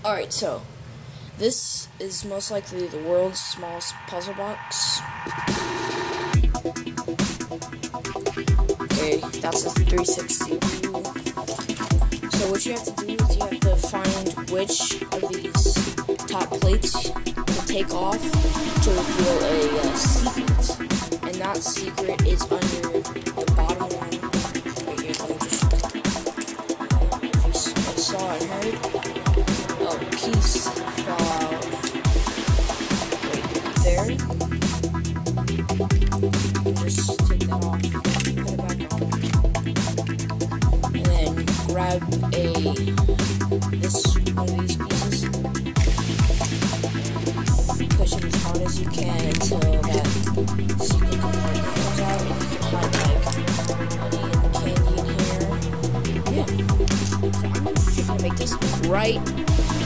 Alright, so this is most likely the world's smallest puzzle box. Okay, that's a 360 view. So what you have to do is you have to find which of these top plates to take off to reveal a secret. And that secret is under the bottom one. Right here, let me just, if you saw and heard, a piece fell out right there. You can just take that off, put it back on, and then grab this one of these pieces, push it as hard as you can until that secret compartment comes out. You can hide like honey and candy in here. Yeah. So I'm just gonna make this right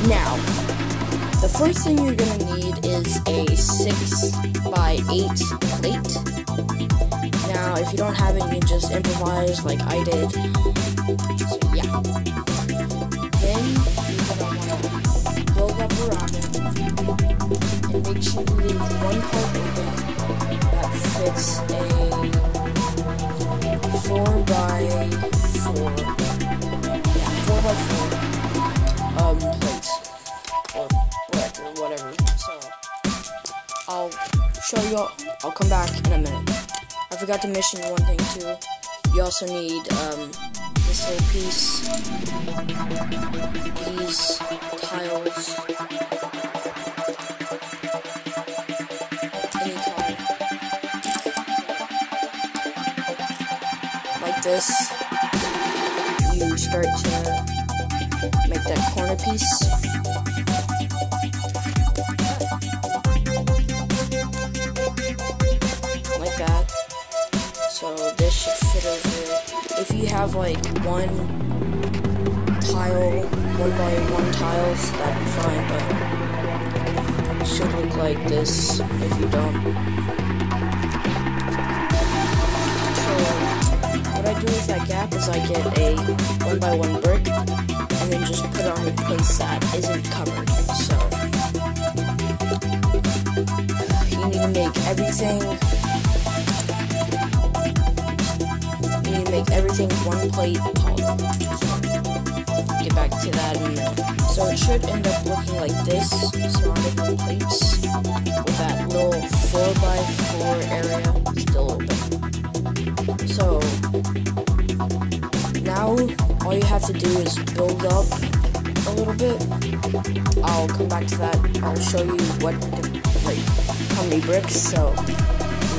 now. The first thing you're gonna need is a 6x8 plate. Now, if you don't have it, you can just improvise like I did. So yeah. Then you're gonna wanna build up around it and make sure you leave one part open that fits a 4x4. Yeah, 4x4 plate or brick or whatever. So I'll show you. I'll come back in a minute. I forgot to mention one thing too. You also need this little piece, these tiles, any kind, like this. You start to make that corner piece. Like that. So this should fit over here. If you have like one tile, 1x1 tiles, that'd be fine, but it should look like this if you don't. So what I do with that gap is I get a 1x1 brick and then just put it on a place that isn't covered. So you need to make everything one plate taller. So get back to that in a minute. So it should end up looking like this, surrounded by plates, with that little 4x4 area still open. So now all you have to do is build up a little bit. I'll come back to that. I'll show you how many bricks. So be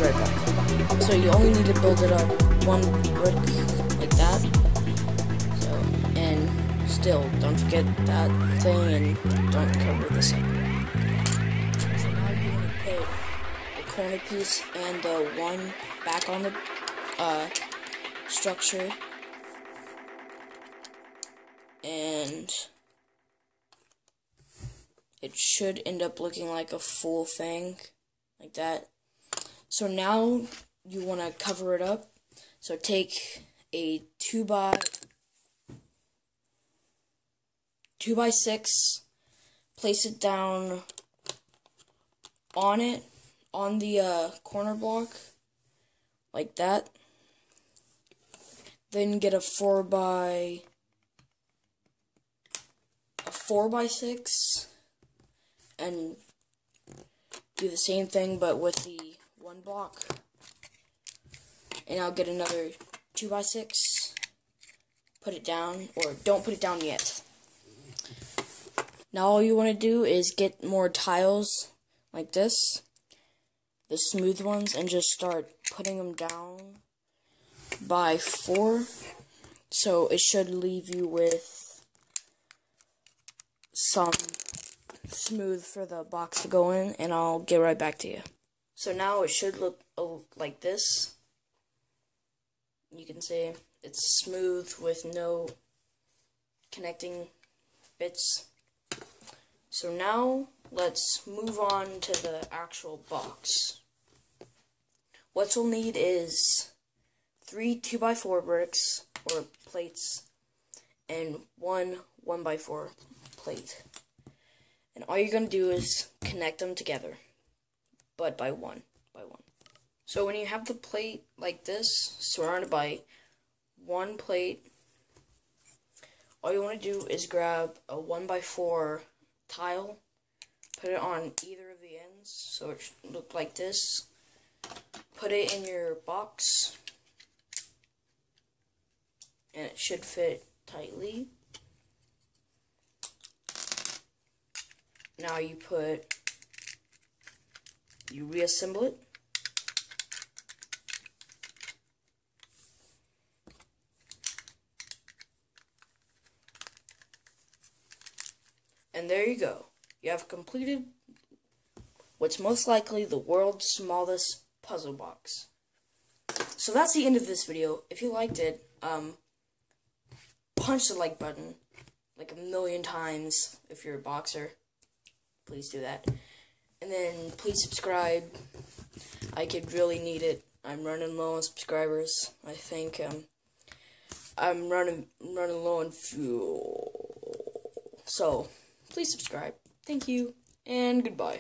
right back. So you only need to build it up one brick like that. So, and still don't forget that thing and don't cover this up. So now you want to put the corner piece and the one back on the structure, and it should end up looking like a full thing like that. So now you want to cover it up. So take a 2x6, place it down on the corner block, like that. Then get a 4x6 and do the same thing but with the one block. And I'll get another 2x6, put it down, or don't put it down yet. Now all you want to do is get more tiles like this, the smooth ones, and just start putting them down by 4. So it should leave you with some smooth for the box to go in, and I'll get right back to you. So now it should look like this. You can see it's smooth with no connecting bits. So now let's move on to the actual box. What you'll need is 3 2x4 bricks or plates and one 1x4 plate. all you're going to do is connect them together, but by one. So when you have the plate like this, surrounded by one plate, all you want to do is grab a 1x4 tile, put it on either of the ends, so it should look like this. Put it in your box, and it should fit tightly. Now you reassemble it. And there you go. You have completed what's most likely the world's smallest puzzle box. So that's the end of this video. If you liked it, punch the like button like 1,000,000 times if you're a boxer. Please do that. And then please subscribe. I could really need it. I'm running low on subscribers. I think I'm running low on fuel. So please subscribe. Thank you, and goodbye.